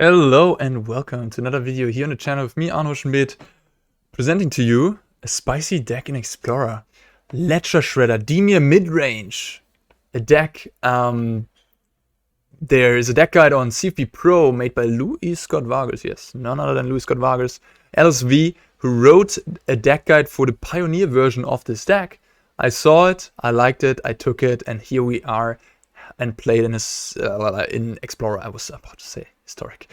Hello and welcome to another video here on the channel with me, Arne Huschenbeth, presenting to you a spicy deck in Explorer. Ledger Shredder, Dimir Midrange. A deck, there is a deck guide on CFP Pro made by Louis Scott Vargas, yes, none other than Louis Scott Vargas, LSV, who wrote a deck guide for the Pioneer version of this deck. I saw it, I liked it, I took it, and here we are and played in this, in Explorer. I was about to say historic.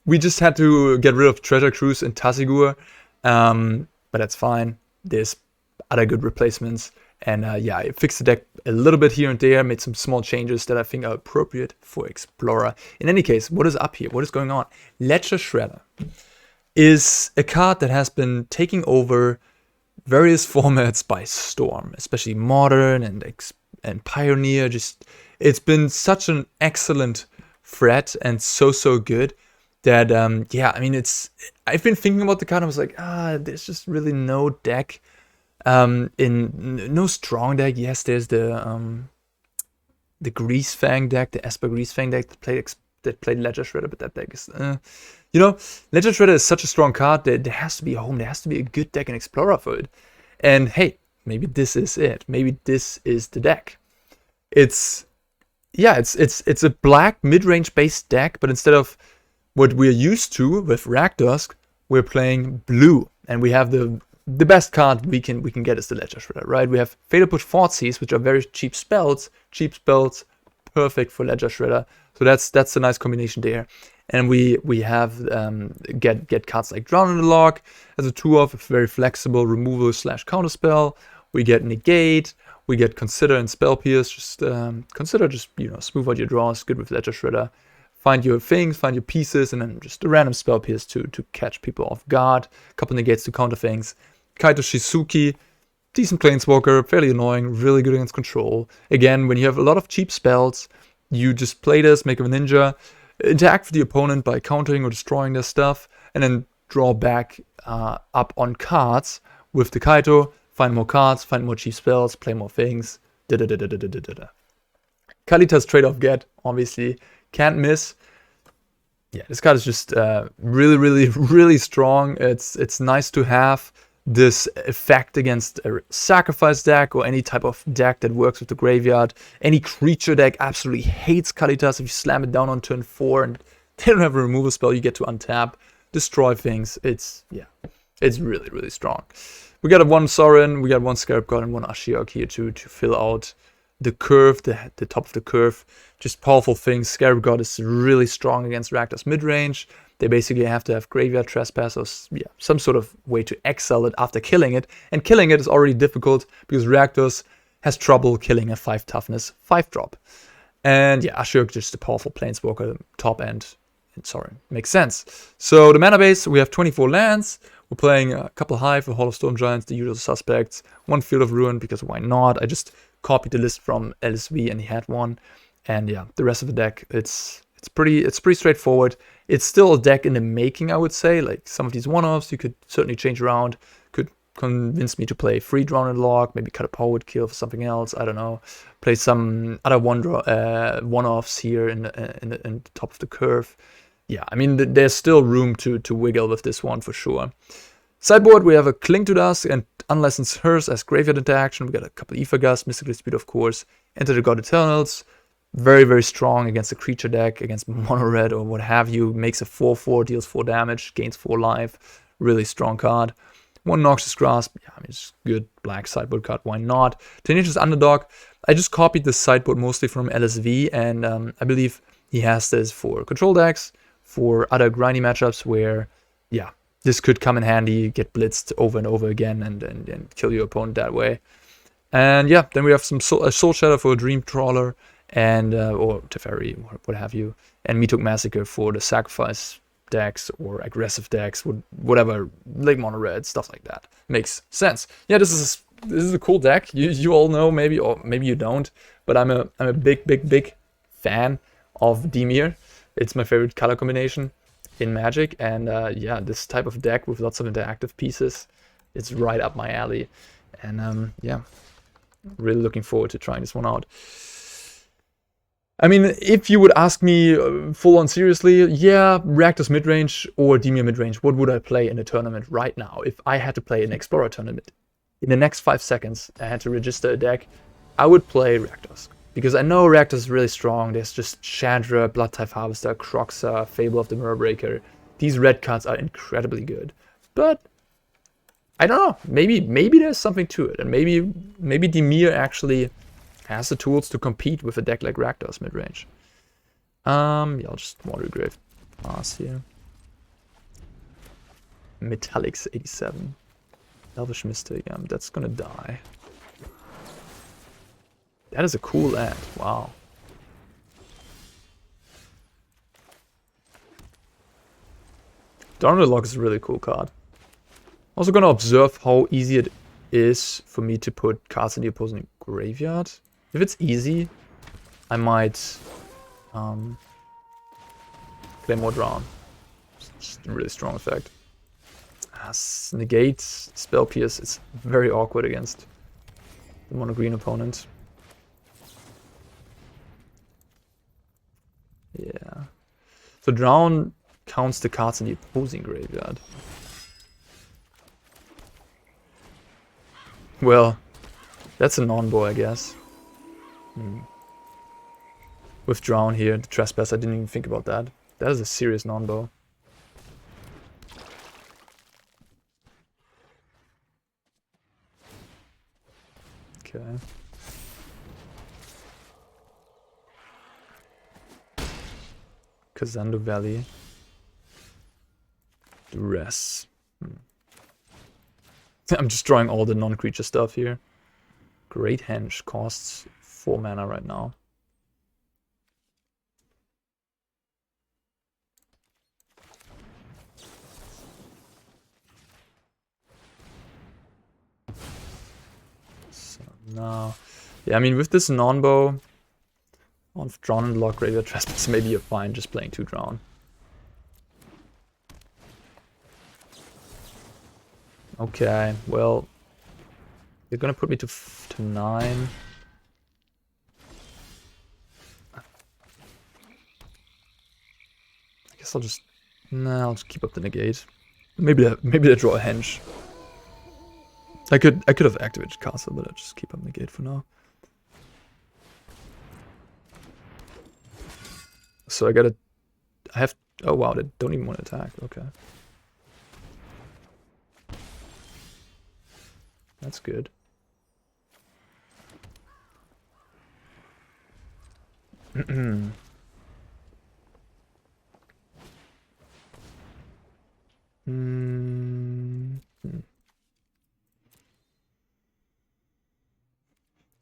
We just had to get rid of Treasure Cruise and Tasigur, but that's fine. There's other good replacements, and yeah, I fixed the deck a little bit here and there, made some small changes that I think are appropriate for Explorer. In any case, what is up here? What is going on? Ledger Shredder is a card that has been taking over various formats by storm, especially Modern and Pioneer. Just, it's been such an excellent threat and so good that yeah, I mean, I've been thinking about the card. I was like, there's just really no deck, no strong deck. Yes, there's the Greasefang deck, the Esper Greasefang deck that played Ledger Shredder, but that deck is, you know, Ledger Shredder is such a strong card that there has to be a home. There has to be a good deck in Explorer for it. And hey, maybe this is it. Maybe this is the deck. It's a black mid-range based deck, but instead of what we're used to with Rakdos, we're playing blue, and we have the best card we can get is the Ledger Shredder, right? We have Fatal Push Thoughtseize, which are very cheap spells, perfect for Ledger Shredder. So that's a nice combination there. And we have get cards like Drown in the Loch as a 2-off, very flexible removal / counter spell. We get Negate. We get Consider and Spell Pierce. Just Consider, just, you know, smooth out your draws. Good with Ledger Shredder. Find your things, find your pieces, and then just a random Spell Pierce to catch people off guard. A couple Negates to counter things. Kaito Shizuki, decent Planeswalker, fairly annoying, really good against control. Again, when you have a lot of cheap spells, you just play this, make a ninja, interact with the opponent by countering or destroying their stuff, and then draw back up on cards with the Kaito. Find more cards, find more cheap spells, play more things. Kalitas Traitor of Ghet, obviously, can't miss. Yeah, this card is just really strong. It's nice to have this effect against a sacrifice deck or any type of deck that works with the graveyard. Any creature deck absolutely hates Kalitas. If you slam it down on turn 4 and they don't have a removal spell, you get to untap, destroy things. It's really strong. We got one Sorin, we got one Scarab God, and one Ashiok here to fill out the curve, the top of the curve. Just powerful things. Scarab God is really strong against Rakdos midrange. They basically have to have Graveyard Trespasser, yeah, some sort of way to exile it after killing it. And killing it is already difficult because Rakdos has trouble killing a 5 toughness 5-drop. And yeah, Ashiok just a powerful planeswalker, top end. And Sorin makes sense. So the mana base, we have 24 lands. We're playing a couple Hive, a Hall of Stone Giants, the usual suspects. One Field of Ruin, because why not? I just copied the list from LSV and he had one. And yeah, the rest of the deck, it's pretty straightforward. It's still a deck in the making, I would say. Like some of these one-offs you could certainly change around. Could convince me to play free Drown in the Loch, maybe cut a Poet Kill for something else. I don't know. Play some other one-offs here in the top of the curve. Yeah, I mean, there's still room to wiggle with this one for sure. Sideboard, we have a Cling to Dusk and Unlicensed Hearse as graveyard interaction. We got a couple Ether Gust, Mystical Dispute, of course. Enter the God Eternals. Very strong against a creature deck, against mono red or what have you. Makes a 4/4, deals 4 damage, gains 4 life. Really strong card. One Noxious Grasp. Yeah, I mean, it's good black sideboard card. Why not? Tenacious Underdog. I just copied this sideboard mostly from LSV, and I believe he has this for control decks, for other grindy matchups where, yeah, this could come in handy, get blitzed over and over again and kill your opponent that way. And yeah, then we have some Soul Shadow for a Dream Trawler, and or Teferi, what have you, and Meathook Massacre for the sacrifice decks or aggressive decks, whatever, like mono red, stuff like that. Makes sense. Yeah, this is a cool deck. You all know, maybe, or maybe you don't, but I'm a big fan of Dimir. It's my favorite color combination in Magic, and yeah, this type of deck with lots of interactive pieces, it's right up my alley. And yeah, really looking forward to trying this one out. I mean, if you would ask me full on seriously, yeah, Rakdos midrange or Dimir midrange, what would I play in a tournament right now? If I had to play an Explorer tournament, in the next 5 seconds, I had to register a deck, I would play Rakdos. Because I know Rakdos is really strong. There's just Chandra, Bloodchief Harvester, Croxa, Fable of the Mirrorbreaker. These red cards are incredibly good. But I don't know. Maybe there's something to it. And maybe Dimir actually has the tools to compete with a deck like Rakdos midrange. Yeah, I'll just Watery Grave pass here. Metallics 87. Elvish Mystic, yeah, that's gonna die. That is a cool ad, wow. Darn the Loch is a really cool card. Also gonna observe how easy it is for me to put cards in the opposing graveyard. If it's easy, I might play more Drown. It's just a really strong effect. Negate, Spell Pierce, it's very awkward against the mono green opponent. Yeah. So Drown counts the cards in the opposing graveyard. Well, that's a non-bow, I guess. With Drown here, the Trespass, I didn't even think about that. That is a serious non-bow. Okay. Kazando Valley. Duress. I'm just drawing all the non-creature stuff here. Great Henge costs 4 mana right now. So now, yeah, I mean with this non-bow on Drown and Loch, Graveyard Trespasser, maybe you're fine just playing 2 Drown. Okay, well, you're gonna put me to 9. I guess I'll just I'll just keep up the negate. Maybe I draw a Henge. I could have activated Castle, but I'll just keep up negate for now. So I have. Oh wow, they don't even want to attack. Okay. That's good.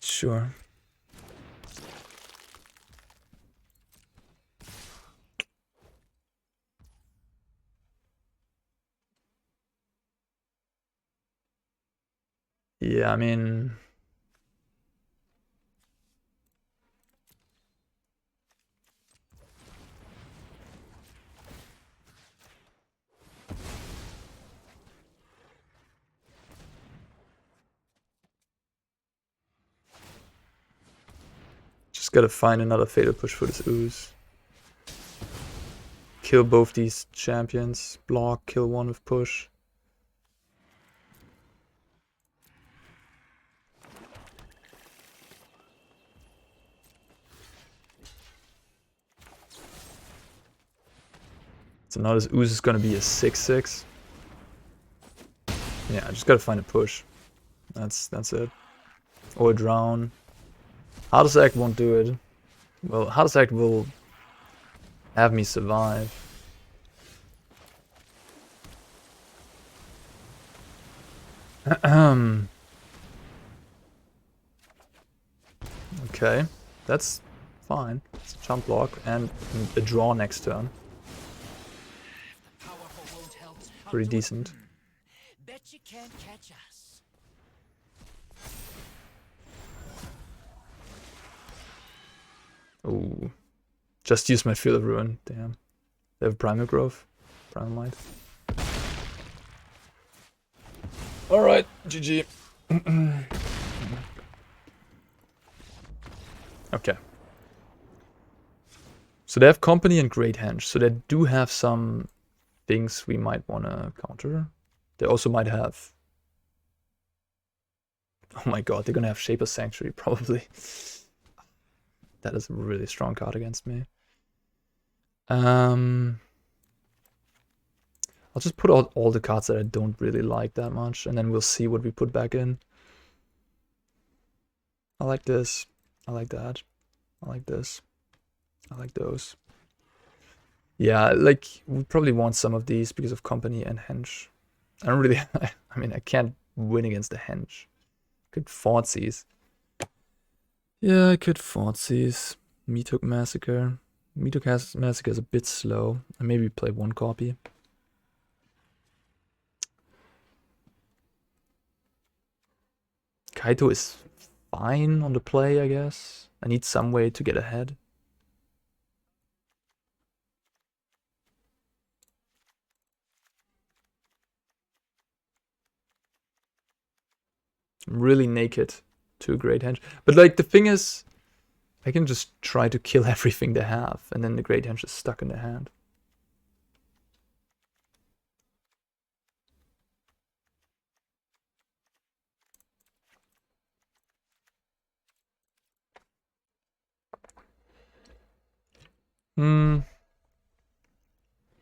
Sure. Yeah, I mean, just gotta find another Fatal Push for this Ooze. Kill both these champions, block, kill one with push. So now this Ooze is gonna be a 6/6. Yeah, I just gotta find a push. That's it. Or a Drown. Heartless Act won't do it. Well, Heartless Act will have me survive. Okay, that's fine. It's a jump block and a draw next turn. Pretty decent. Bet you can't catch us. Oh, just use my Field of Ruin. Damn. They have Primal Growth, Primal Might. All right, GG. Okay. So they have Company and Great Henge. So they do have some things we might want to counter. They also might have... Oh my god, they're going to have Shaper's Sanctuary, probably. That is a really strong card against me. I'll just put out all the cards that I don't really like that much, and then we'll see what we put back in. I like this. I like that. I like this. I like those. Yeah, like, we probably want some of these because of Company and Henge. I don't really... I mean, I can't win against the Henge. Could Thoughtseize. Yeah, I could Thoughtseize. Meathook Massacre. Meathook Massacre is a bit slow. I maybe play one copy. Kaito is fine on the play, I guess. I need some way to get ahead. I'm really naked to a Great Henge. But like the thing is, I can just try to kill everything they have, and then the Great Henge is stuck in their hand.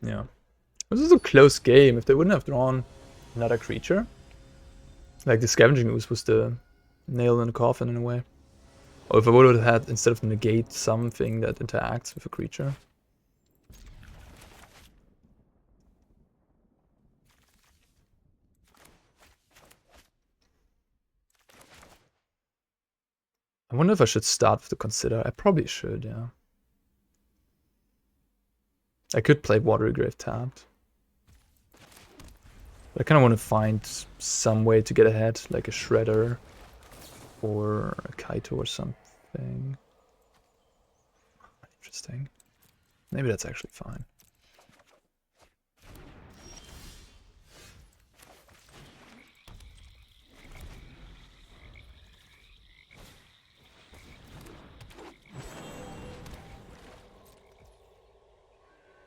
Yeah. This is a close game. If they wouldn't have drawn another creature, like the Scavenging Ooze was the nail in the coffin in a way. Or if I would have had, instead of Negate, something that interacts with a creature. I wonder if I should start with the Consider. I probably should, yeah. I could play Watery Grave tapped. But I kind of want to find some way to get ahead, like a Shredder or a Kaito or something. Interesting. Maybe that's actually fine.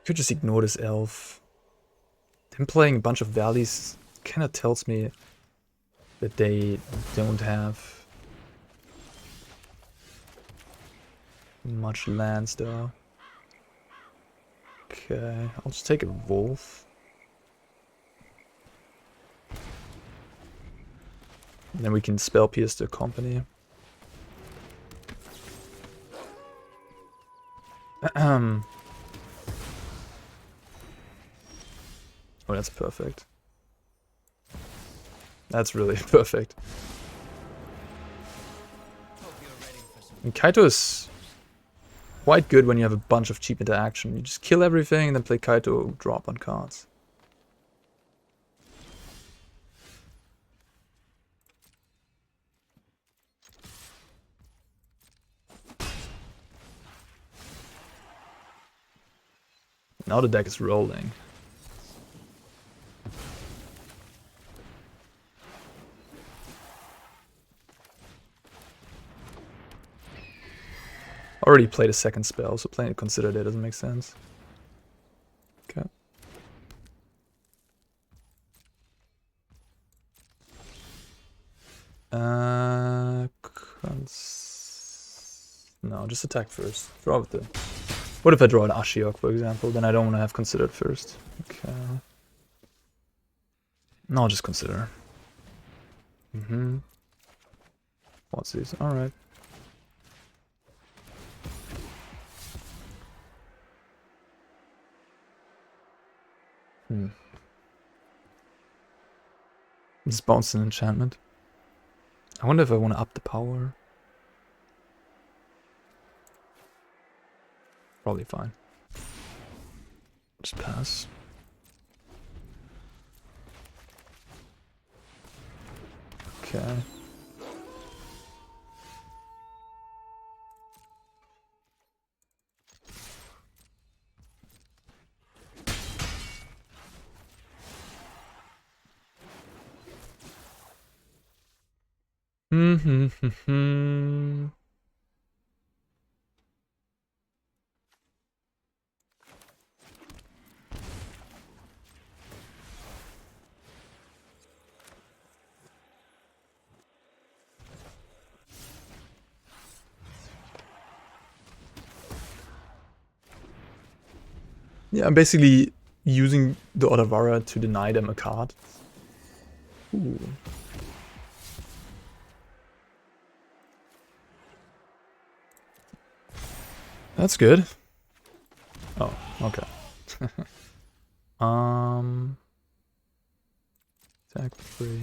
Could just ignore this elf. Them playing a bunch of valleys kind of tells me that they don't have much lands though. Okay, I'll just take a wolf. And then we can spell pierce the Company. Oh, that's perfect. That's really perfect. And Kaito is quite good when you have a bunch of cheap interaction. You just kill everything and then play Kaito drop on cards. Now the deck is rolling. Already played a second spell, so playing a Consider there doesn't make sense. Okay. No, just attack first. Draw with the... What if I draw an Ashiok, for example? Then I don't want to have Considered first. Okay. No, I'll just Consider. Thoughtseize. Alright. Just bounce an enchantment. I wonder if I want to up the power. Probably fine. Just pass. Okay. Yeah, I'm basically using the Otawara to deny them a card. Ooh. That's good. Oh, okay. Attack 3.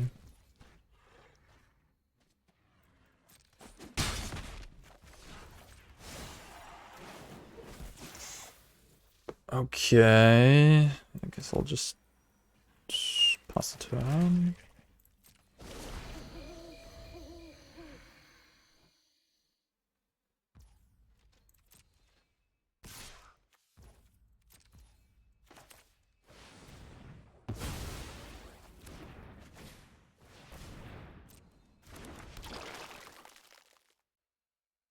Okay. I guess I'll just pass the turn.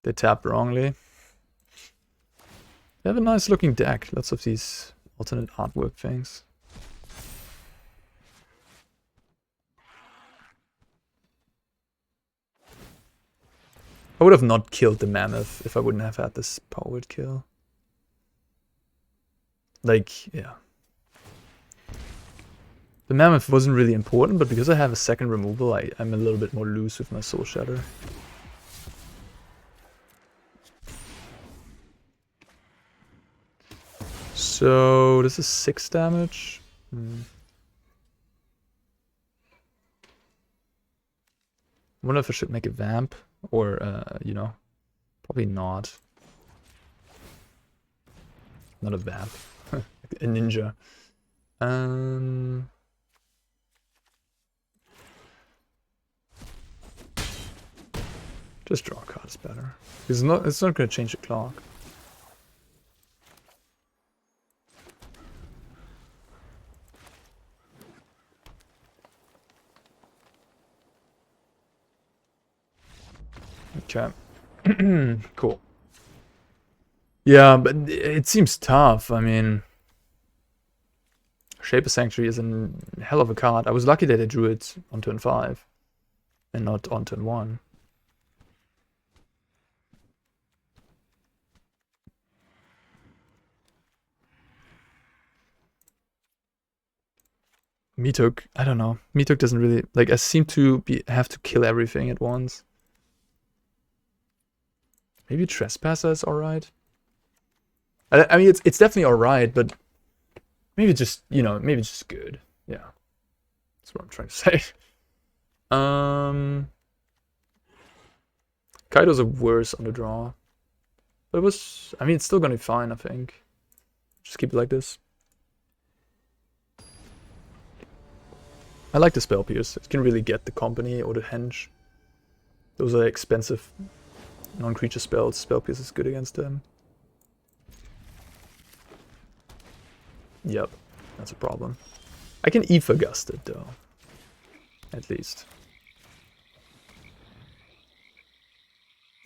They tapped wrongly. They have a nice looking deck. Lots of these alternate artwork things. I would have not killed the mammoth if I wouldn't have had this powered kill. Like, yeah. The mammoth wasn't really important, but because I have a second removal, I'm a little bit more loose with my Soul Shatter. So this is 6 damage. I wonder if I should make a vamp or, you know, probably not. Not a vamp, a ninja. Just draw a card is better. It's not going to change the clock. Okay. Cool. Yeah, but it seems tough. I mean, Shape of Sanctuary is a hell of a card. I was lucky that I drew it on turn 5 and not on turn 1. Mituk, I don't know. Mituk doesn't really, like, I seem to have to kill everything at once. Maybe Trespasser is alright. I mean, it's definitely alright, but maybe just, you know, maybe just good. Yeah. That's what I'm trying to say. Kaito's a worse on the draw. But it was, I mean, it's still gonna be fine, I think. Just keep it like this. I like the Spell Pierce. It can really get the company or the henge. Those are expensive non-creature spells. Spell Pierce is good against them. Yep, that's a problem. I can Aether Gust it though. At least.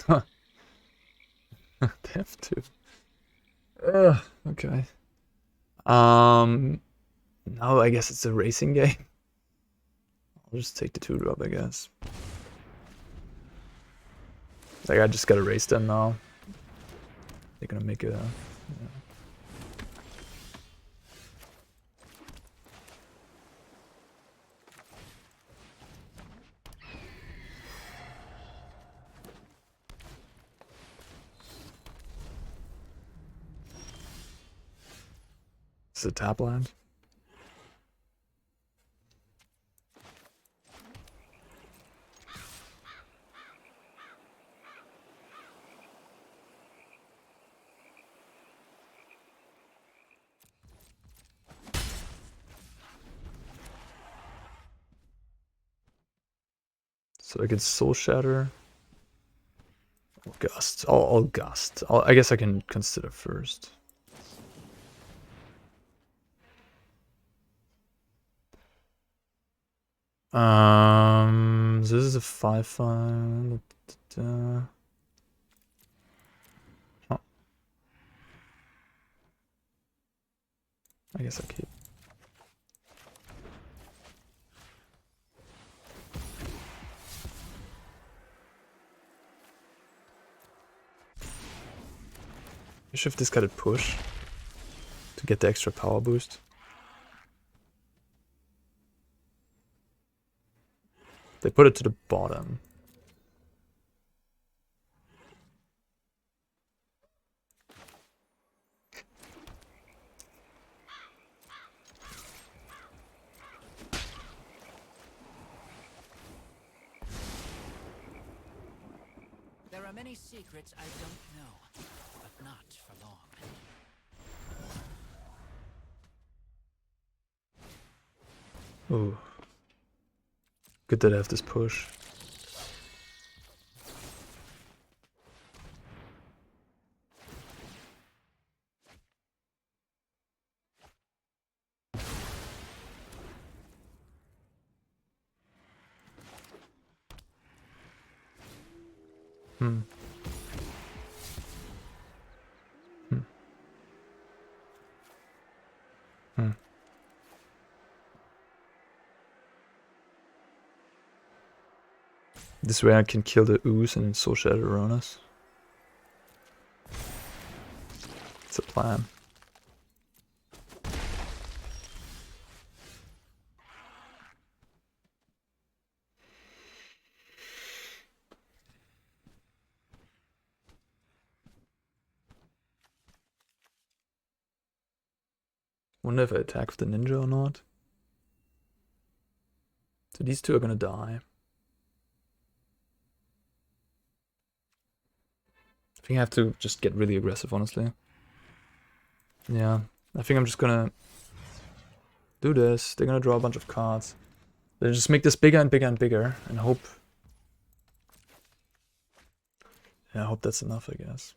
Huh. They have to. Okay. Now I guess it's a racing game. I'll just take the 2-drop, I guess. Like, I just gotta race them now. They're gonna make a... Yeah. This is a tap land. So I could Soul Shatter. Or Gust. I'll Gust. I guess I can consider first. This is a 5/5. Oh. I guess I'll keep. I should have discarded push to get the extra power boost. They put it to the bottom. There are many secrets I don't know, but not for long. Ooh. Good that I have this push. Hmm. Hmm. Hmm. This way I can kill the ooze and soul shatter on us. It's a plan. Wonder if I attack with the ninja or not. So these two are gonna die. I think I have to just get really aggressive, honestly. Yeah, I think I'm just gonna do this. They're gonna draw a bunch of cards. Then just make this bigger and bigger and bigger and hope. Yeah, I hope that's enough, I guess.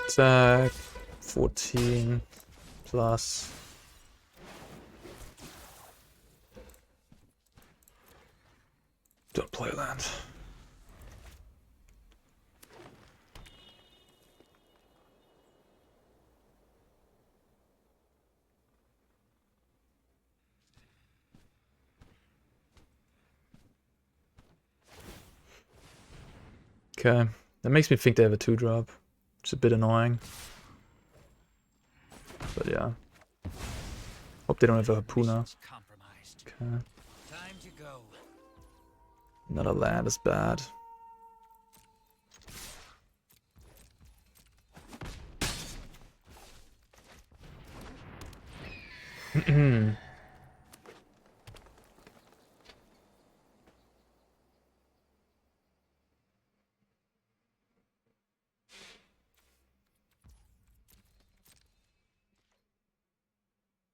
Attack 14 plus. Don't play land. Okay, that makes me think they have a 2-drop. It's a bit annoying. But yeah. Hope they don't have a Harpooner. Okay. Time to go. Another land is bad.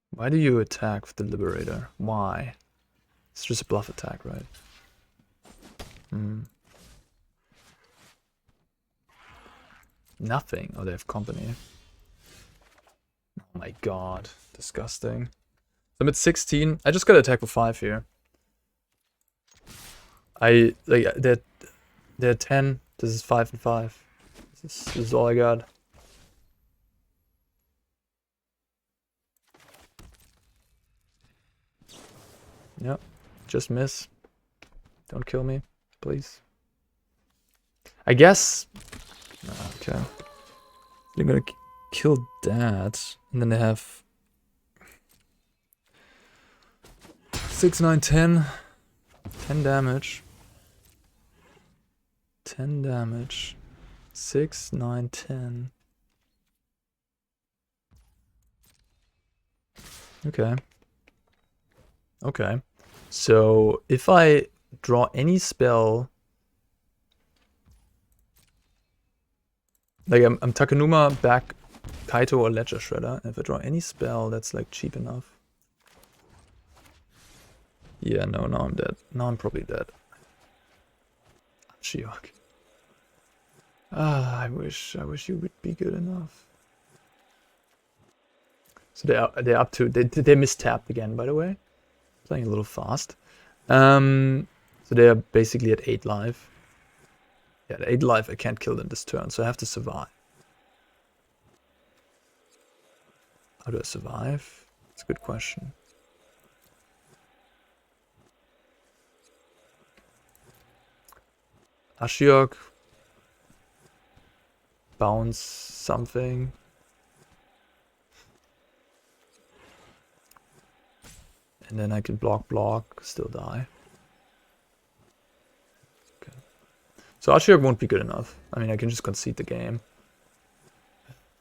Why do you attack with the Liberator? Why? It's just a bluff attack, right? Nothing. Oh, they have company. Oh my god. Disgusting. So I'm at 16. I just gotta attack with 5 here. They're 10. This is 5 and 5. This is all I got. Yep. Just miss. Don't kill me, please. I guess. Okay. They're gonna kill that, and then they have 6, 9, 10. 10 damage. 10 damage. 6, 9, 10. Okay. Okay. So if I draw any spell, like I'm Takenuma back Kaito or Ledger Shredder, and if I draw any spell that's like cheap enough. Yeah, no, now I'm dead. Now I'm probably dead. Ashiok. Ah, I wish you would be good enough. So they're up to they mistapped again, by the way. Playing a little fast. So they are basically at 8 life. Yeah, at 8 life I can't kill them this turn, so I have to survive. How do I survive? That's a good question. Ashiok. Bounce something. And then I can block, still die. Okay. So Ashiok won't be good enough. I mean, I can just concede the game.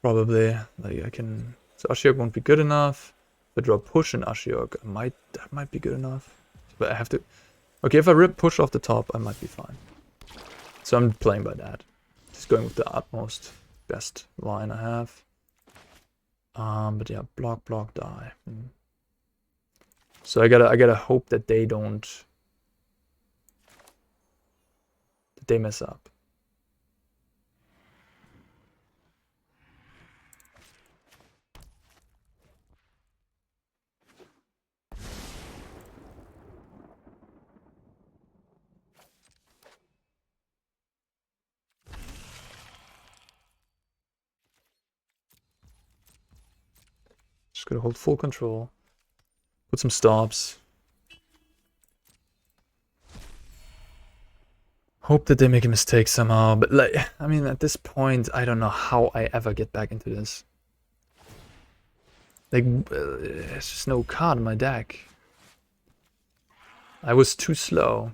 Probably. Like, I can... So Ashiok won't be good enough. If I draw push in Ashiok, that might be good enough. But I have to... Okay, if I rip push off the top, I might be fine. So I'm playing by that. Just going with the utmost best line I have. But yeah, block, die. So I gotta hope that they don't... that they mess up. Just gotta hold full control. Put some stops. Hope that they make a mistake somehow, but like, I mean, at this point, I don't know how I ever get back into this. Like, there's just no card in my deck. I was too slow.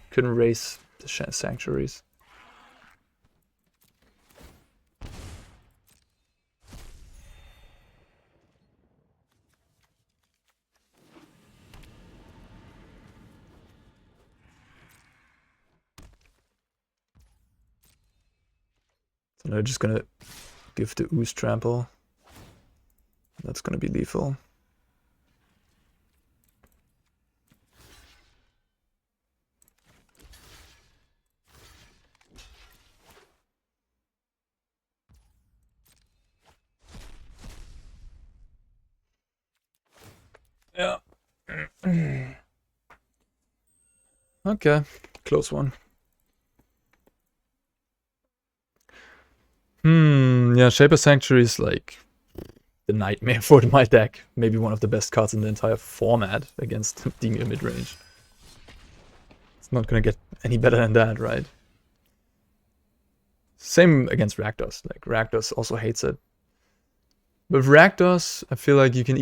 Couldn't raise the sanctuaries. So they're just gonna give the Ooze Trample. That's gonna be lethal. Yeah. Okay, close one. Yeah, Shaper Sanctuary is like the nightmare for my deck. Maybe one of the best cards in the entire format against Dimir Midrange. It's not gonna get any better than that, right? Same against Rakdos. Like, Rakdos also hates it. With Rakdos, I feel like you can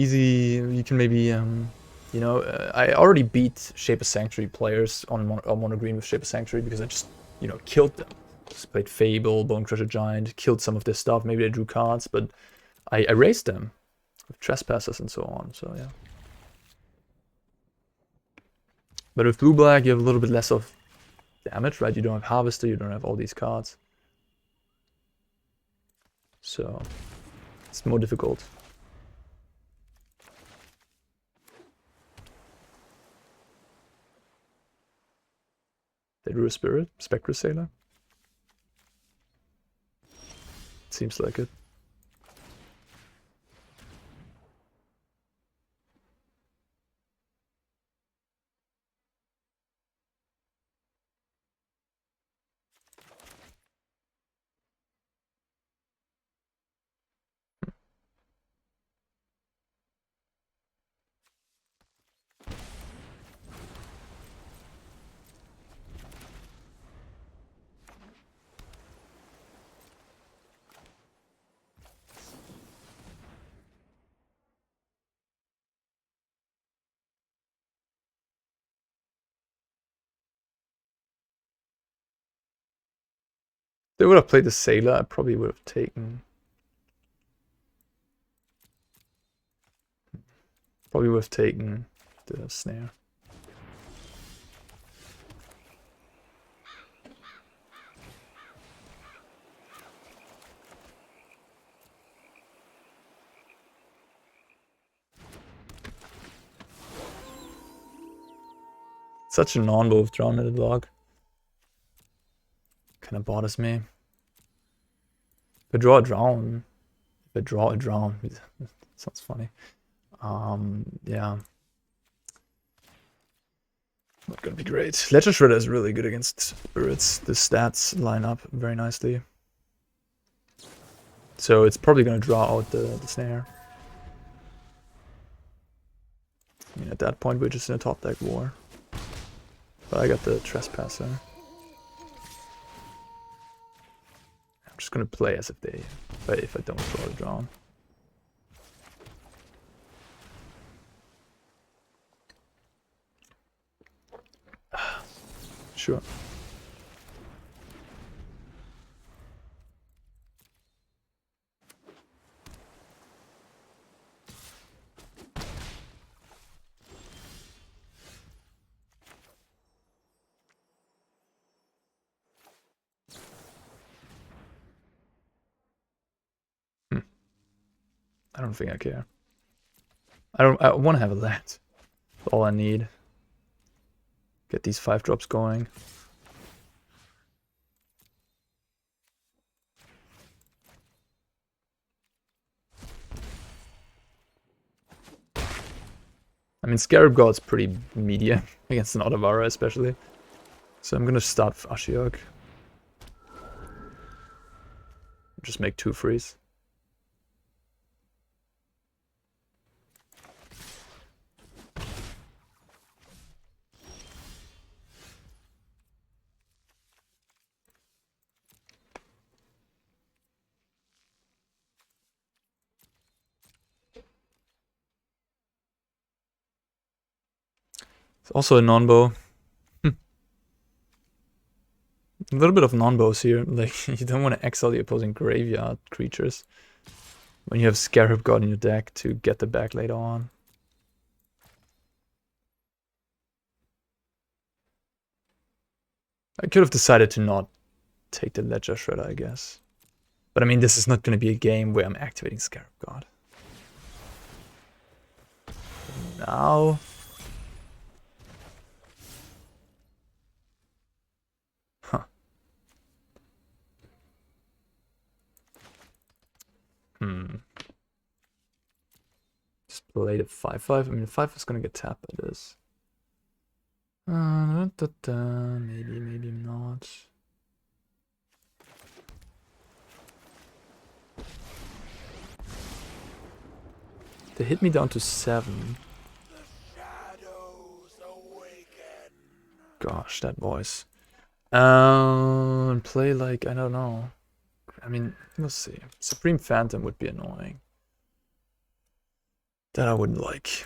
maybe, you know, I already beat Shaper Sanctuary players on Mono Green with Shaper Sanctuary because I just, you know, killed them. Just played Fable, Bone Crusher Giant, killed some of their stuff. Maybe they drew cards, but I erased them with Trespassers and so on. So yeah. But with Blue-Black, you have a little bit less of damage, right? You don't have Harvester, you don't have all these cards. So it's more difficult. They drew a Spirit, Spectre Sailor. Seems like it. They would have played the Sailor, I probably would have taken... Probably would have taken the Snare. Such a non-bow with Drown in the Log. Kind of bothers me. If I draw a Drown... sounds funny. Yeah. Not gonna be great. Ledger Shredder is really good against Spirits. The stats line up very nicely. So it's probably gonna draw out the Snare. I mean, at that point, we're just in a top deck war. But I got the Trespasser. I'm just gonna play as if if I don't draw the drawn. Sure. I don't think I care. I want to have a land. That's all I need. Get these 5-drops going. I mean, Scarab God's pretty medium against an Otawara especially. So I'm gonna start with Ashiok. Just make 2 freeze. It's also a non-bow. A little bit of non-bows here. Like, you don't want to exile the opposing graveyard creatures when you have Scarab God in your deck to get the back later on. I could have decided to not take the Ledger Shredder, I guess. But I mean, this is not going to be a game where I'm activating Scarab God. Now... Just play the 5/5. I mean, the 5 is gonna get tapped by this. Maybe not. They hit me down to 7. Gosh, that voice. And play like, I don't know. I mean, we'll see. Supreme Phantom would be annoying. That I wouldn't like.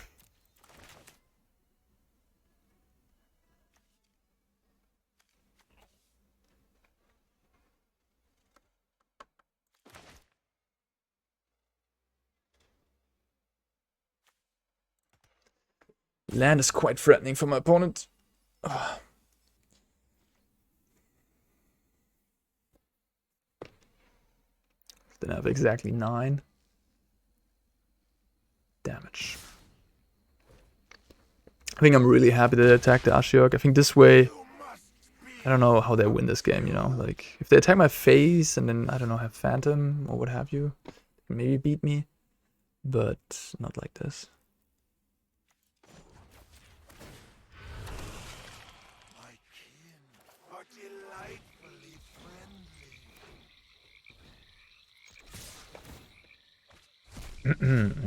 Land is quite threatening for my opponent. Ugh. Then I have exactly 9 damage. I think I'm really happy that they attacked the Ashiok. I think this way, I don't know how they win this game, you know? Like, if they attack my face and then, I don't know, have Phantom or what have you, maybe beat me, but not like this.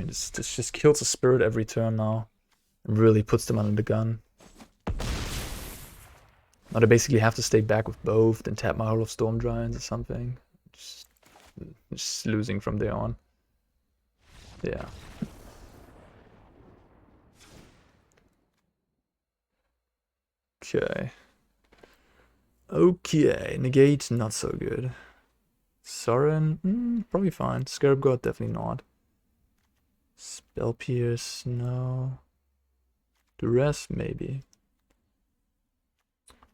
This just kills a spirit every turn now. It really puts them under the gun. Now they basically have to stay back with both, then tap my Hall of Storm Giants or something. Just losing from there on. Yeah. Okay. Okay, Negate, not so good. Sorin, probably fine. Scarab God, definitely not. Spell Pierce, no. Duress, maybe.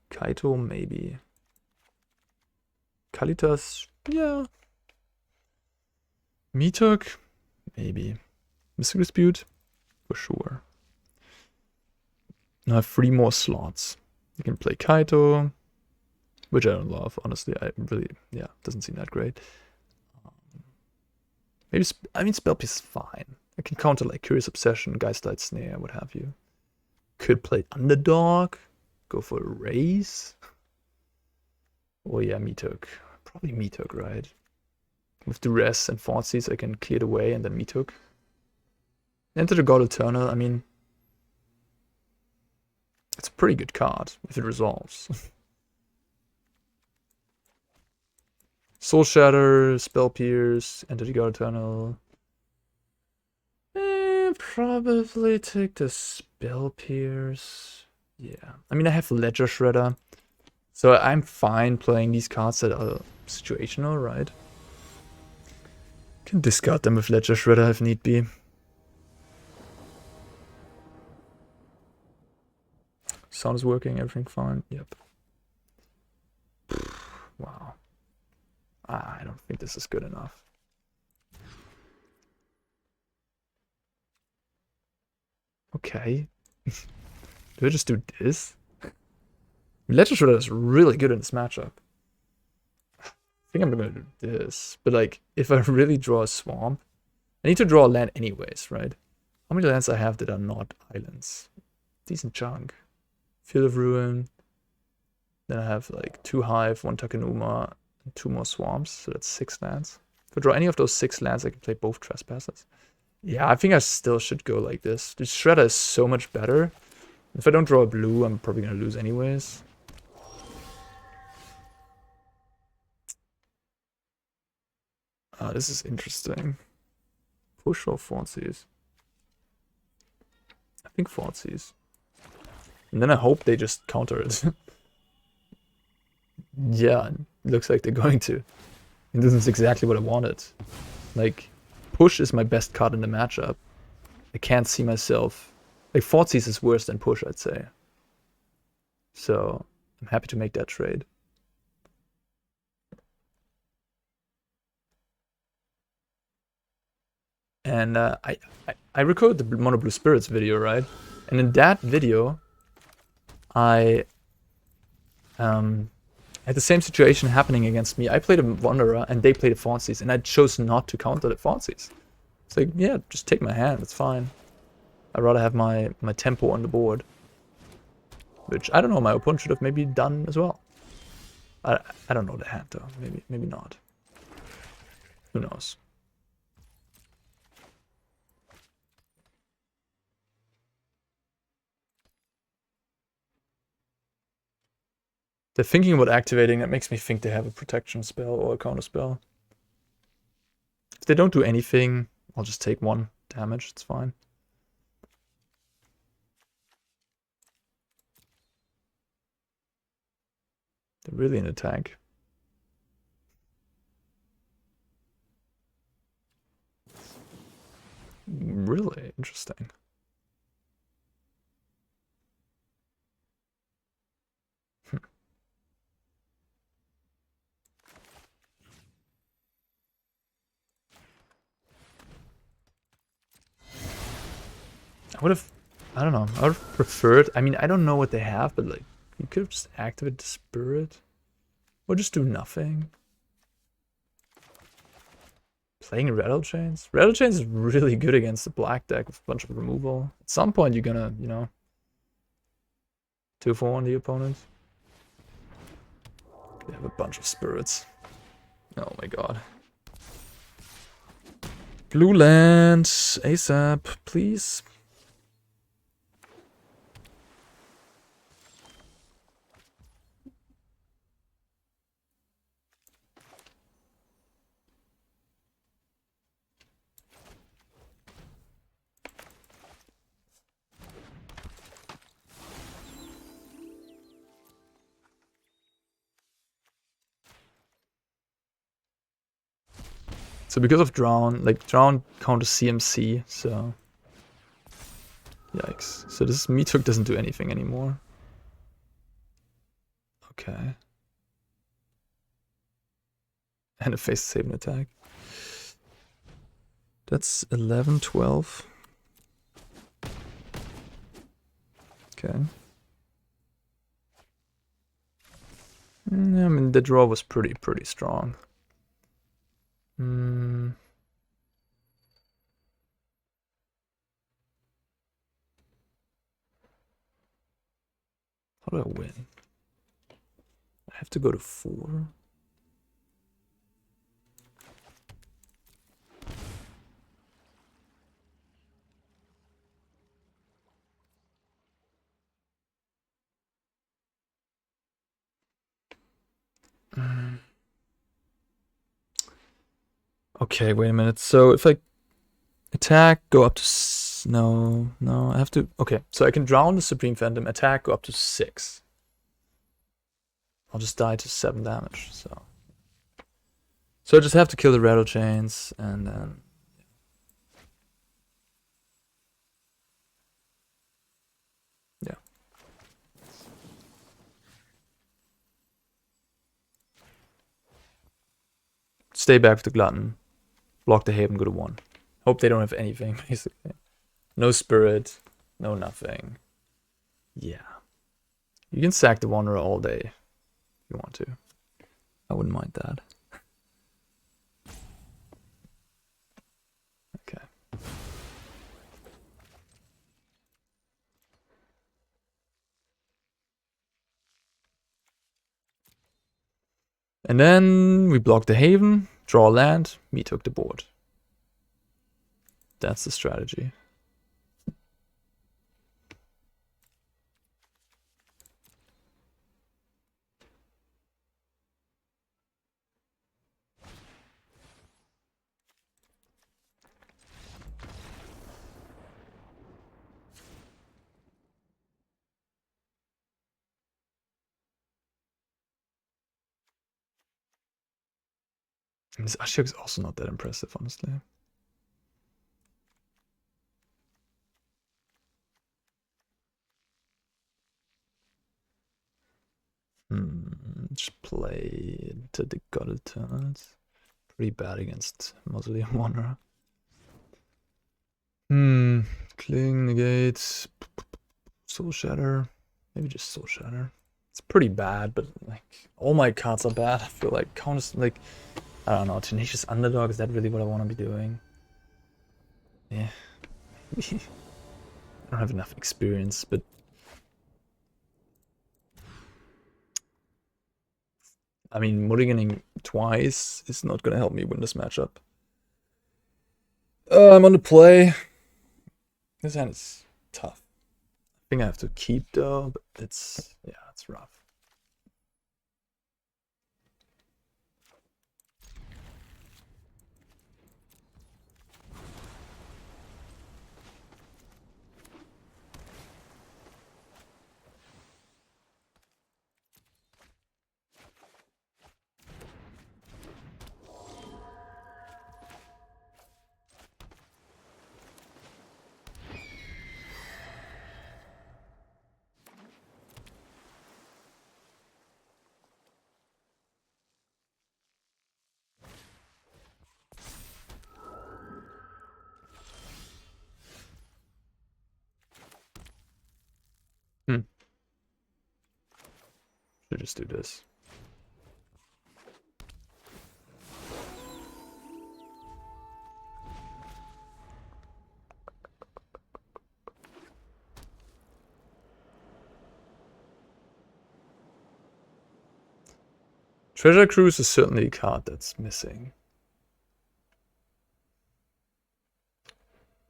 Kaito, maybe. Kalitas, yeah. Mitok, maybe. Mystic Dispute, for sure. Now I have 3 more slots. You can play Kaito, which I don't love, honestly. I really, yeah, doesn't seem that great. Maybe, I mean, Spell Pierce is fine. I can counter like Curious Obsession, Geistlight Snare, what have you. Could play Underdog, go for a raise. Oh yeah, Mitok. Probably Mitok, right? With Duress and Thoughtseize, I can clear the way and then Mitok. Enter the God Eternal, I mean... It's a pretty good card if it resolves. Soul Shatter, Spell Pierce, Enter the Guard Tunnel. Probably take the Spell Pierce. Yeah. I mean, I have Ledger Shredder. So I'm fine playing these cards that are situational, right? Can discard them with Ledger Shredder if need be. Sound is working, everything fine. Yep. Wow. I don't think this is good enough. Okay. Do I just do this? Ledger Shredder is really good in this matchup. I think I'm gonna do this. But like, if I really draw a swamp, I need to draw a land anyways, right? How many lands I have that are not islands? Decent chunk. Field of Ruin. Then I have like 2 Hive, 1 Takenuma, and 2 more swamps. So that's 6 lands. If I draw any of those 6 lands, I can play both Trespassers. Yeah, I think I still should go like this. The Shredder is so much better. If I don't draw a blue, I'm probably gonna lose anyways. This is interesting. Push or Thoughtseize? I think Thoughtseize. And then I hope they just counter it. Yeah, looks like they're going to. And this is exactly what I wanted. Like, Push is my best card in the matchup. I can't see myself... Like, Thoughtseize is worse than Push, I'd say. So, I'm happy to make that trade. And I recorded the Mono Blue Spirits video, right? And in that video, I had the same situation happening against me. I played a Wanderer and they played a Thoughtseize, and I chose not to counter the Thoughtseize. It's like, yeah, just take my hand, it's fine. I'd rather have my tempo on the board. Which, I don't know, my opponent should have maybe done as well. I don't know the hand though, maybe not. Who knows? They're thinking about activating, that makes me think they have a protection spell or a counter spell. If they don't do anything, I'll just take 1 damage, it's fine. They're really in a tank. Really interesting. I would have, I don't know, I would have preferred, I mean, I don't know what they have, but like, you could have just activated the Spirit. Or just do nothing. Playing Rattle Chains? Rattle Chains is really good against the black deck with a bunch of removal. At some point you're gonna, you know, 2 for 1 the opponent. They have a bunch of spirits. Oh my god. Blue land, ASAP, please. So because of Drown, like Drown counters CMC, so yikes. So this Mituk doesn't do anything anymore. Okay. And a face save and attack. That's 11, 12. Okay. I mean, the draw was pretty strong. How do I win? I have to go to 4. Okay, wait a minute. So if I attack, go up to... No, I have to... Okay, so I can drown the Supreme Phantom, attack, go up to 6. I'll just die to 7 damage, so... So I just have to kill the Rattle Chains, and then... Yeah. Stay back with the Glutton. Block the Haven, go to 1. Hope they don't have anything, basically. No Spirit, no nothing. Yeah. You can sack the Wanderer all day if you want to. I wouldn't mind that. Okay. And then we block the Haven, draw land, me took the board. That's the strategy. And this Ashiok is also not that impressive, honestly. Just play into the God turns. Pretty bad against Mausoleum Wanderer. Cling, Negate, Soul Shatter. Maybe just Soul Shatter. It's pretty bad, but like all my cards are bad. I feel like like I don't know, Tenacious Underdog, is that really what I want to be doing? Yeah. I don't have enough experience, but I mean, mulliganing twice is not going to help me win this matchup. I'm on the play. This hand is tough. I think I have to keep though, but it's rough. Should just do this. Treasure Cruise is certainly a card that's missing.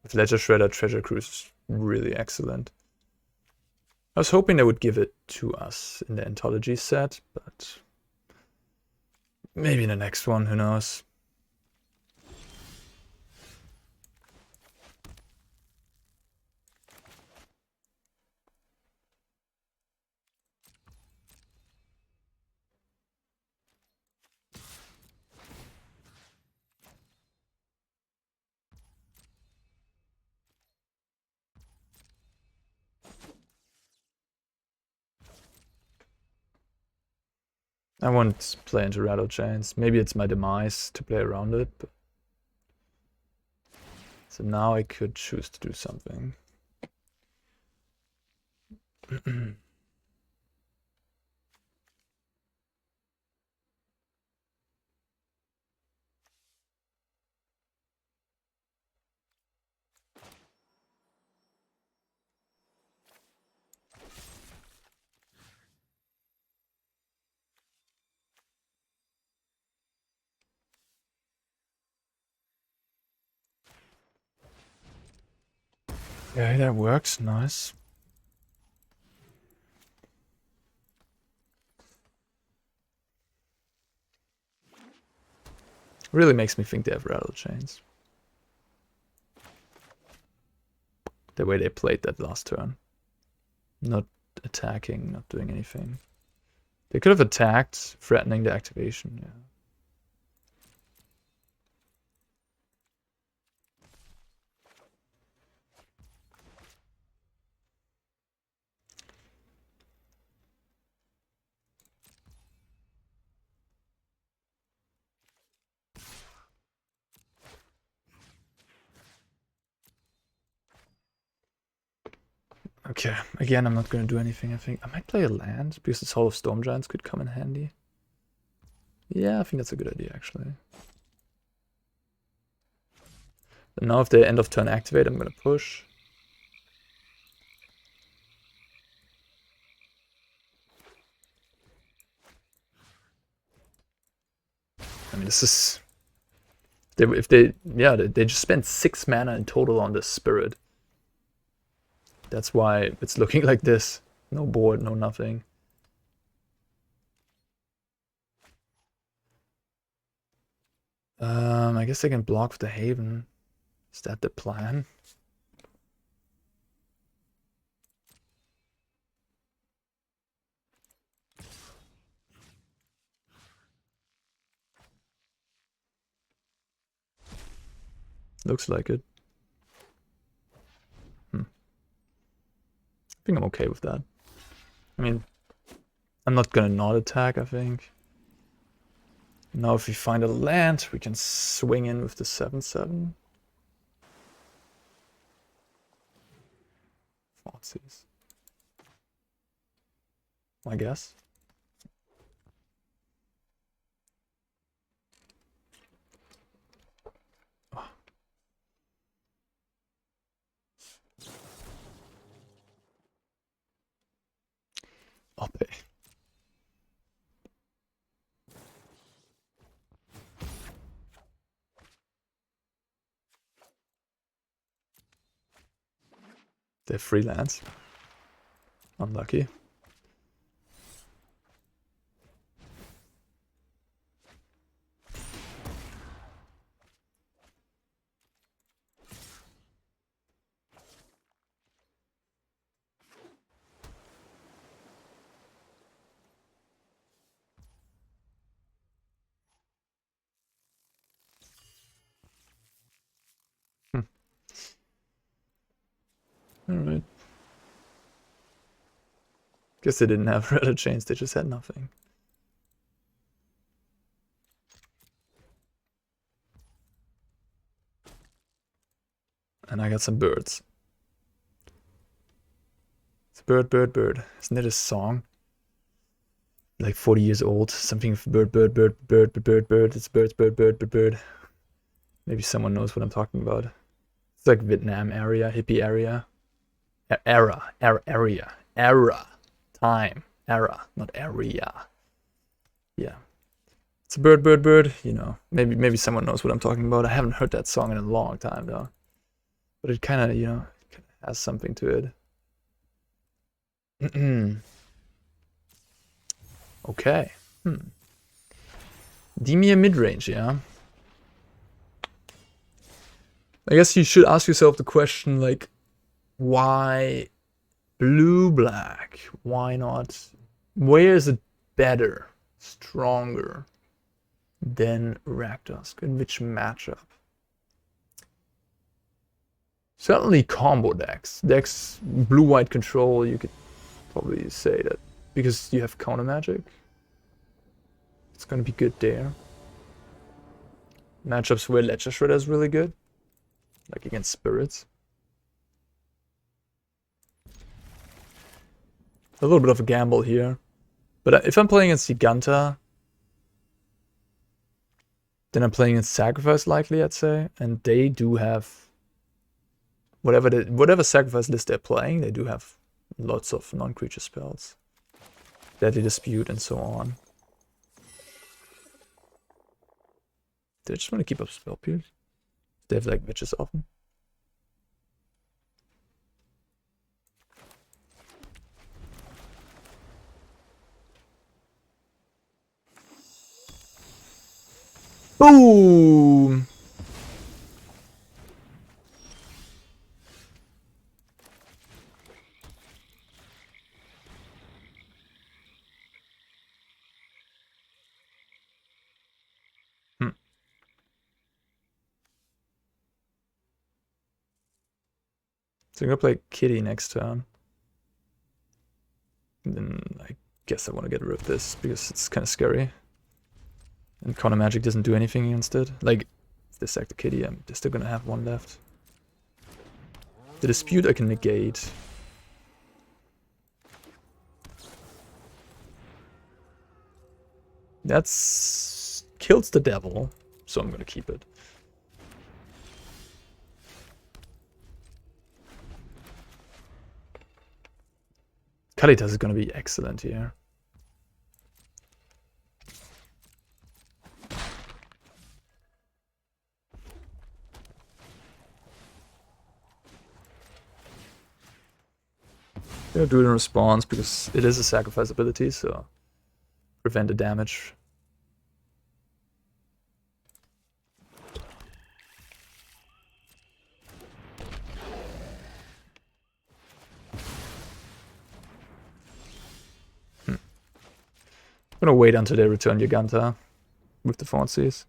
With Ledger Shredder, Treasure Cruise is really excellent. I was hoping they would give it to us in the Anthology set, but maybe in the next one, who knows. I won't play into Rattle Chains. Maybe it's my demise to play around it. But... So now I could choose to do something. Yeah, that works. Nice. Really makes me think they have rattle chains. The way they played that last turn. Not attacking, not doing anything. They could have attacked, threatening the activation, yeah. Okay, again, I'm not going to do anything, I think. I might play a land, because the Soul of Storm Giants could come in handy. Yeah, I think that's a good idea, actually. And now if they end of turn activate, I'm going to push. I mean, this is... If they just spent 6 mana in total on this Spirit. That's why it's looking like this. No board, no nothing. I guess they can block with the Haven. Is that the plan? Looks like it. I think I'm okay with that. I mean, I'm not gonna not attack, I think. Now if we find a land, we can swing in with the 7/7. Thoughtseize, I guess. Oh. I'll pay. They're freelance. Unlucky. Alright. Guess they didn't have rattle chains, they just had nothing. And I got some birds. It's bird, bird, bird. Isn't that a song? Like 40 years old. Something of bird, bird, bird, bird, bird, bird, bird. It's birds, bird, bird, bird, bird. Maybe someone knows what I'm talking about. It's like Vietnam area, hippie area. Era. Time. Era, not area. Yeah. It's a bird, bird, bird. You know, maybe someone knows what I'm talking about. I haven't heard that song in a long time though. But it kind of, you know, has something to it. Okay. Dimir Midrange, yeah. I guess you should ask yourself the question, like, why blue-black? Why not? Where is it better, stronger than Rakdos? In which matchup? Certainly combo decks. Decks blue-white control, you could probably say that. Because you have counter magic. It's gonna be good there. Matchups where Ledger Shredder is really good. Like against spirits. A little bit of a gamble here. But if I'm playing against Giganta, then I'm playing against Sacrifice likely, I'd say. And they do have whatever Sacrifice list they're playing, they do have lots of non-creature spells. Deadly Dispute and so on. They just want to keep up spell pierce. They have like witches often. Boom! So I'm gonna play Kitty next turn. And then I guess I want to get rid of this because it's kind of scary. And counter magic doesn't do anything against it. Like, if they sack the Kitty, they're still gonna have one left. The Dispute I can negate. That's kills the devil, so I'm gonna keep it. Kalitas is gonna be excellent here. I'm gonna do it in response because it is a sacrifice ability, so prevent the damage. I'm gonna wait until they return Giganta with the Thoughtseize.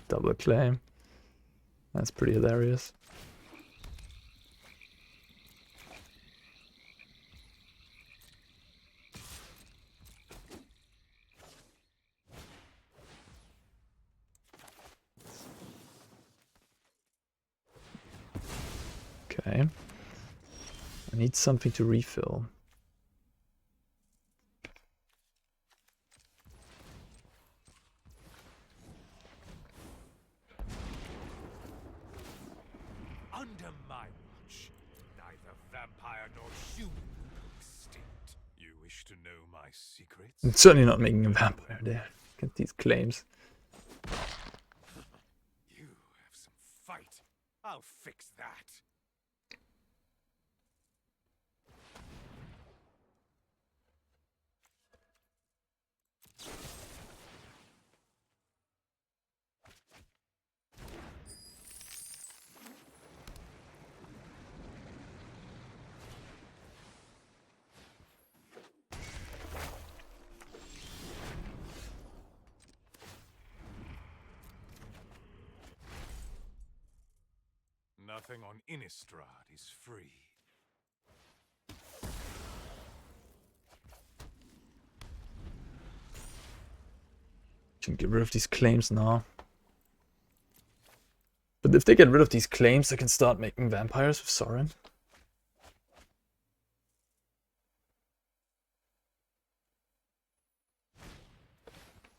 Double claim. That's pretty hilarious. Okay. I need something to refill. Under my watch, neither vampire nor human will go extinct. You wish to know my secrets? I'm certainly not making a vampire there. Get these claims. You have some fight. I'll fix that. Nothing on Innistrad is free. Can get rid of these claims now. But if they get rid of these claims, they can start making vampires with Sorin.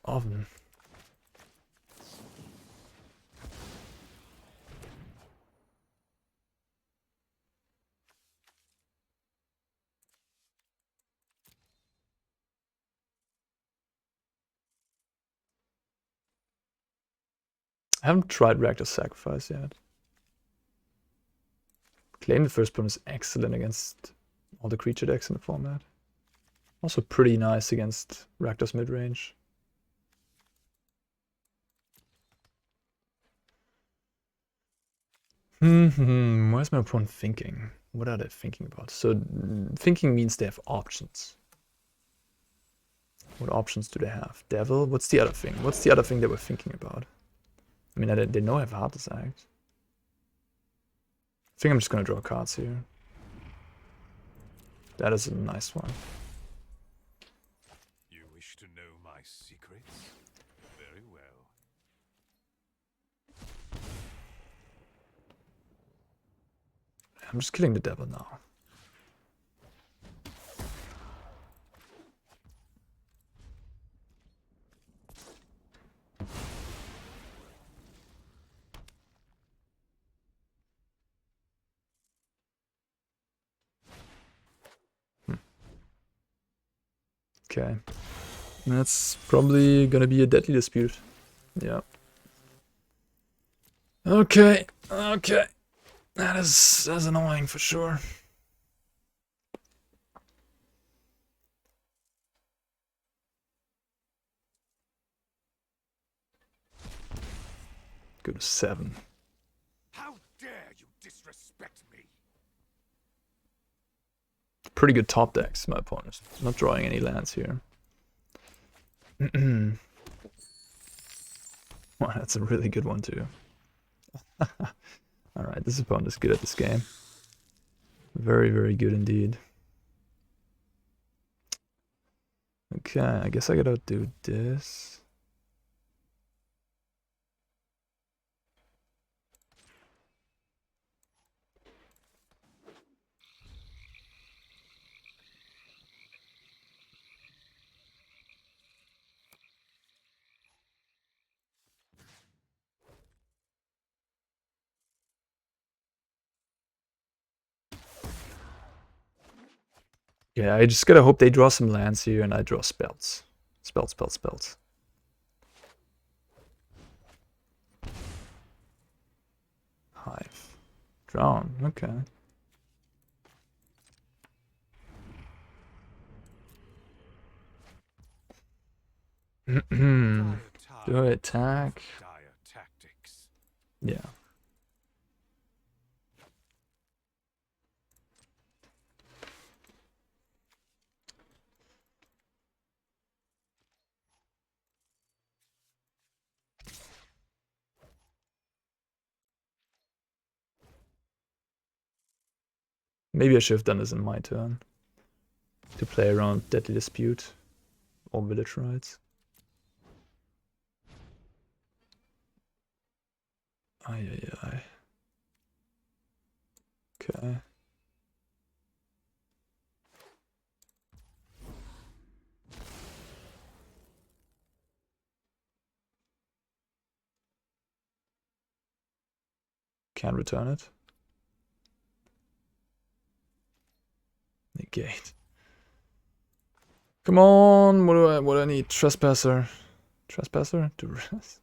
Oven. I haven't tried Reactor Sacrifice yet. Claim the first one is excellent against all the creature decks in the format. Also pretty nice against Rakdos midrange. Where's my opponent thinking? What are they thinking about? So thinking means they have options. What options do they have? Devil? What's the other thing? What's the other thing they were thinking about? I mean, they know I have Heartless Act. I think I'm just gonna draw cards here. That is a nice one. You wish to know my secrets? Very well. I'm just killing the devil now. Okay. That's probably gonna be a deadly dispute. Yeah. Okay, okay. That's annoying for sure. Go to 7. How dare you disrespect me? Pretty good top decks, my opponent. Not drawing any lands here. Well, that's a really good one too. Alright, this opponent is good at this game. Very, very good indeed. Okay, I guess I gotta do this. Yeah, I just gotta hope they draw some lands here and I draw spells. Spells. Hive. Drawn, okay. Do I attack? Dire tactics. Yeah. Maybe I should have done this in my turn. To play around Deadly Dispute or Village Rights. Ay. Okay. Can't return it. Negate. Come on, what do I need? Trespasser. Duress.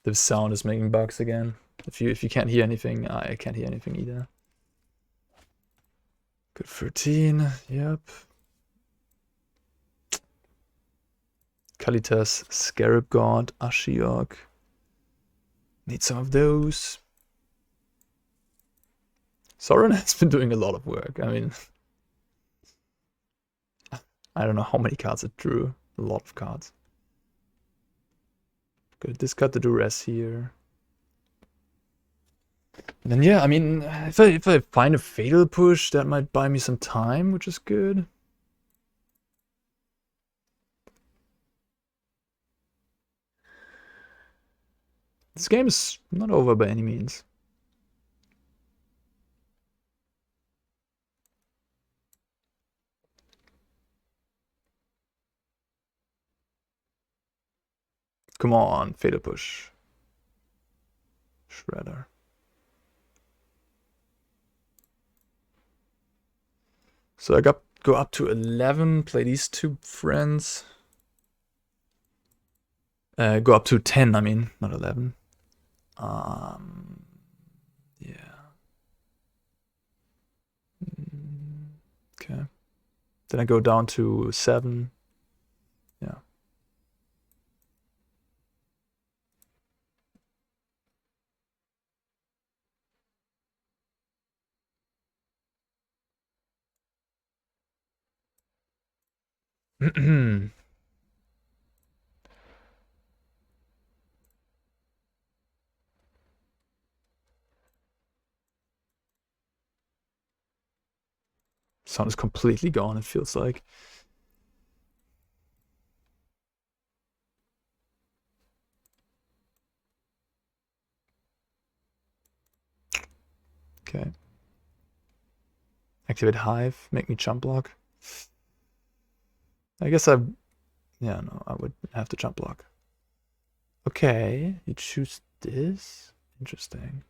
The sound is making bugs again. If you can't hear anything, I can't hear anything either. Good 13, yep. Kalitas, Scarab God, Ashiok. Need some of those. Sorin has been doing a lot of work. I mean, I don't know how many cards it drew. A lot of cards. Gonna discard the Duress here. And then yeah, I mean, if I find a Fatal Push, that might buy me some time, which is good. This game is not over by any means. Come on, Fatal Push. Shredder. So I go up to 11, play these two friends. Go up to 10, I mean, not 11. Yeah. Okay. Then I go down to 7. Yeah. Sound is completely gone, it feels like. Okay. Activate Hive, make me jump block. I guess I would have to jump block. Okay, you choose this? Interesting.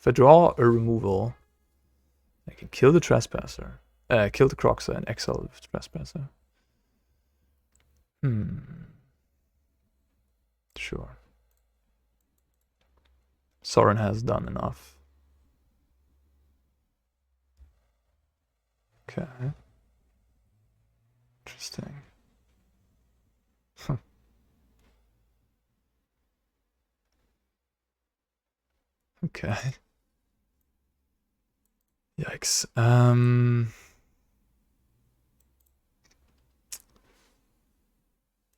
If I draw a removal, I can kill the Trespasser. Kill the Croxer and exile the Trespasser. Sure. Sorin has done enough. Okay. Interesting. Okay. Yikes.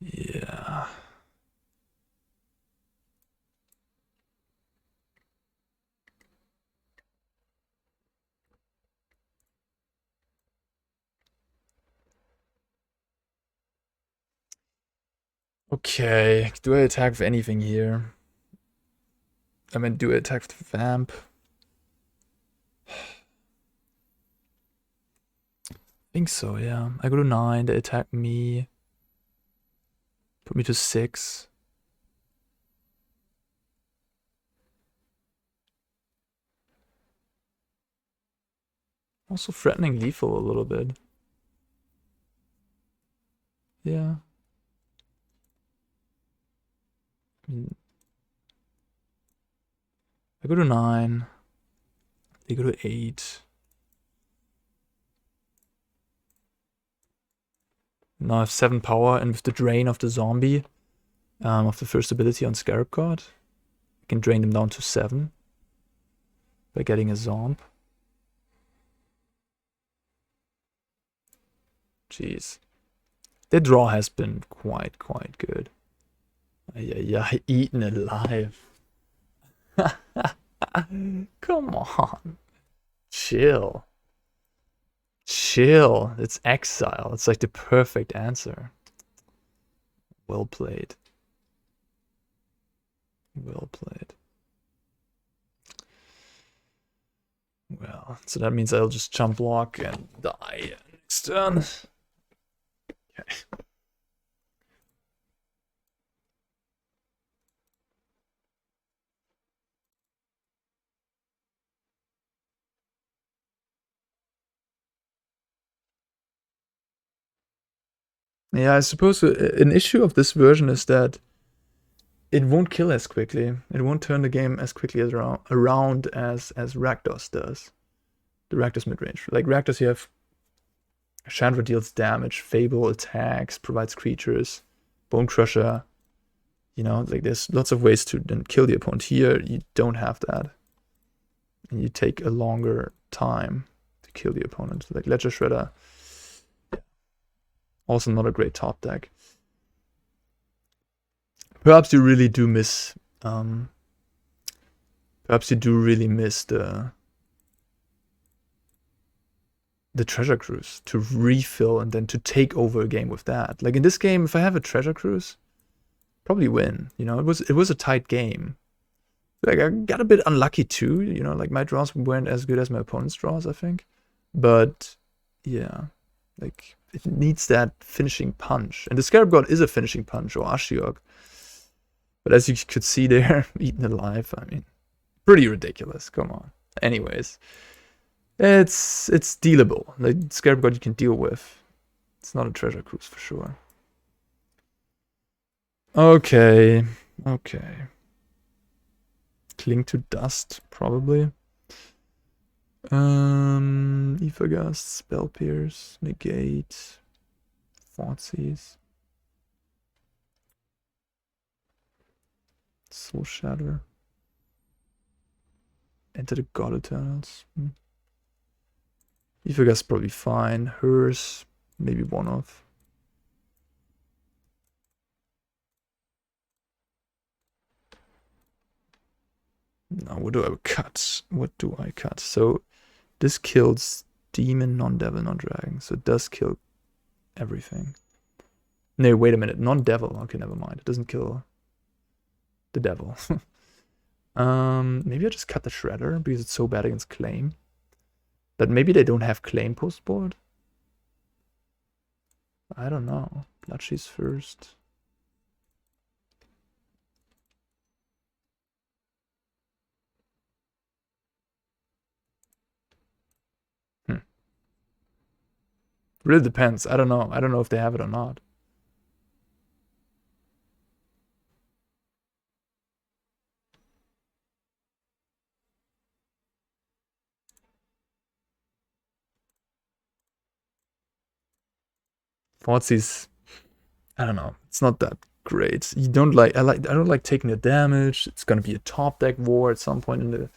Yeah. Okay, do I attack with anything here? I mean, do I attack with the Vamp? I think so, yeah. I go to 9, they attack me. Put me to 6. Also threatening lethal a little bit. Yeah. I go to 9. They go to 8. Now I have 7 power, and with the drain of the zombie, of the first ability on Scarab God, I can drain them down to 7 by getting a zomb. Jeez. Their draw has been quite good. Yeah, eaten alive. Come on. Chill. Chill. It's exile. It's like the perfect answer. Well played. Well played. Well, so that means I'll just jump block and die next turn. Okay. Yeah, I suppose an issue of this version is that it won't kill as quickly. It won't turn the game as quickly as around as Rakdos does. The Rakdos midrange. Like Rakdos, you have Chandra deals damage, Fable attacks, provides creatures, Bone Crusher. You know, like there's lots of ways to then kill the opponent. Here, you don't have that. And you take a longer time to kill the opponent. Like Ledger Shredder. Also not a great top deck. Perhaps you really do miss perhaps you do really miss the treasure cruise to refill and then to take over a game with that. Like in this game, if I have a treasure cruise, probably win. You know, it was a tight game. Like I got a bit unlucky too, you know, like my draws weren't as good as my opponent's draws, I think. But yeah, like it needs that finishing punch. And the Scarab God is a finishing punch, or Ashiok. But as you could see there, eaten alive, I mean, pretty ridiculous. Come on. Anyways, it's dealable. Like Scarab God you can deal with. It's not a treasure cruise for sure. Okay. Cling to Dust, probably. Ethergust, Spell Pierce, Negate, Thoughtseize, Soul Shatter, Enter the God Eternals. Ethergust probably fine. Hers, maybe one off. Now what do I cut? What do I cut? So this kills demon, non-devil, non-dragon. So it does kill everything. No, wait a minute. Non-devil. Okay, never mind. It doesn't kill the devil. Maybe I just cut the Shredder because it's so bad against Claim. But maybe they don't have Claim post board. I don't know. Bloodchief first. Really depends. I don't know. I don't know if they have it or not. Thoughtreize, I don't know. It's not that great. You don't like. I don't like taking the damage. It's gonna be a top deck war at some point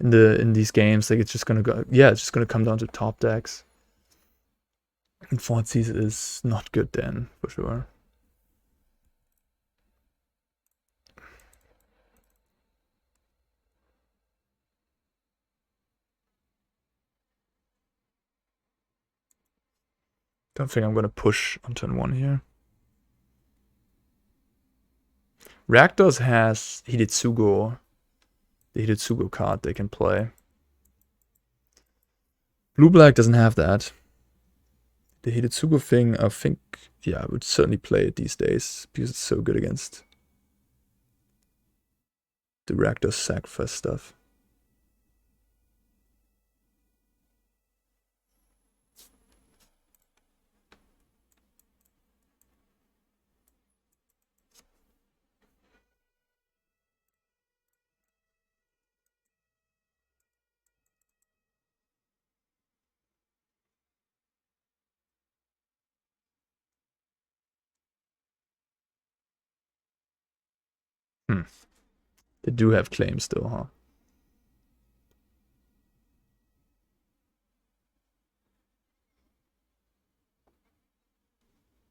in these games. Like it's just gonna go. Yeah, it's just gonna come down to top decks. And Thoughtseize is not good then, for sure. Don't think I'm gonna push on turn 1 here. Rakdos has Hidetsugo. The Hidetsugo card they can play. Blue-black doesn't have that. The Hidetsugo thing, I think, yeah, I would certainly play it these days because it's so good against the Rakdos sacrifice stuff. They do have claims though, huh?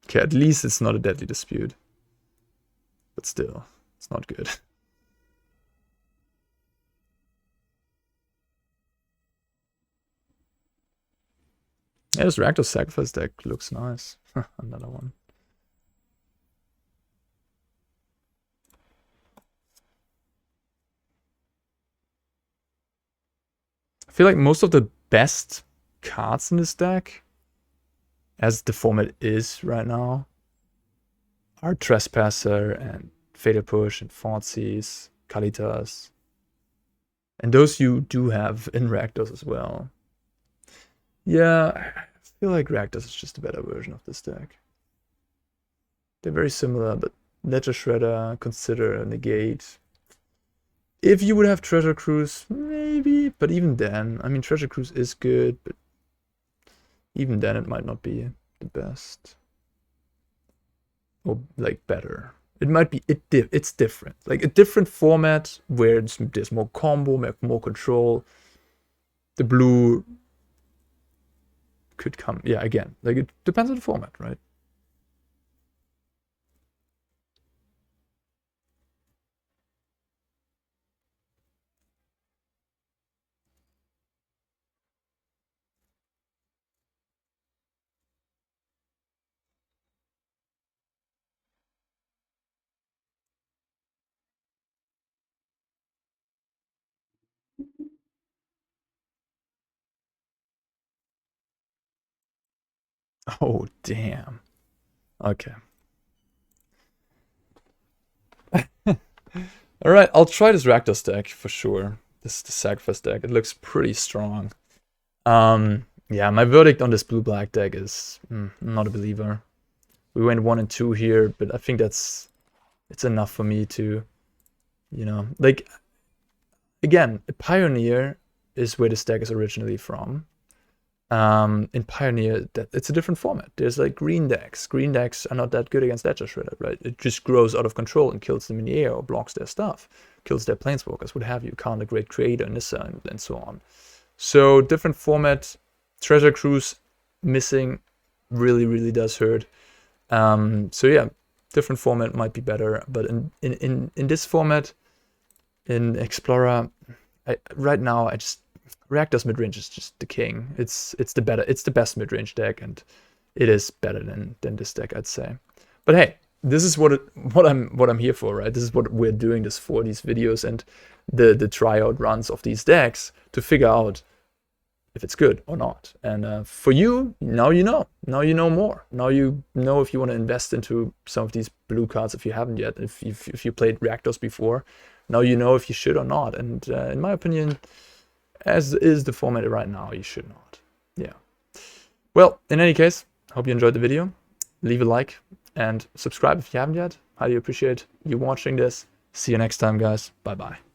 Okay, at least it's not a deadly dispute. But still, it's not good. Yeah, this Rakdos sacrifice deck looks nice. Another one. I feel like most of the best cards in this deck, as the format is right now, are Trespasser and Fatal Push and Thoughtseize, Kalitas. And those you do have in Rakdos as well. Yeah, I feel like Rakdos is just a better version of this deck. They're very similar, but Ledger Shredder, Consider, Negate. If you would have Treasure Cruise, maybe, but even then, I mean, Treasure Cruise is good, but even then it might not be the best. Or, like, better. It might be, it's different. Like, a different format where there's more combo, more control. The blue could come, yeah, again, like, it depends on the format, right? Oh, damn. Okay. Alright, I'll try this Rakdos deck for sure. This is the Sacrifice deck. It looks pretty strong. Yeah, my verdict on this blue-black deck is not a believer. We went 1 and 2 here, but I think it's enough for me to, you know, like, again, a Pioneer is where this deck is originally from. In Pioneer, it's a different format. There's like green decks. Green decks are not that good against Ledger Shredder, right? It just grows out of control and kills them in the air or blocks their stuff, kills their planeswalkers, what have you, Khan the Great Creator, Nissa, and so on. So different format. Treasure Cruise missing really, really does hurt. So yeah, different format might be better, but in this format, in Explorer, right now Rakdos midrange is just the king. It's the best midrange deck, and it is better than this deck, I'd say. But hey, this is what I'm here for, right? This is what we're doing this for, these videos and the tryout runs of these decks to figure out if it's good or not. And for you, now you know. Now you know more. Now you know if you want to invest into some of these blue cards if you haven't yet. If you played Rakdos before, now you know if you should or not. And in my opinion, as is the format right now, you should not. Yeah. Well, in any case, Hope you enjoyed the video. Leave a like and subscribe if you haven't yet. Highly appreciate you watching this. See you next time, guys. Bye-bye.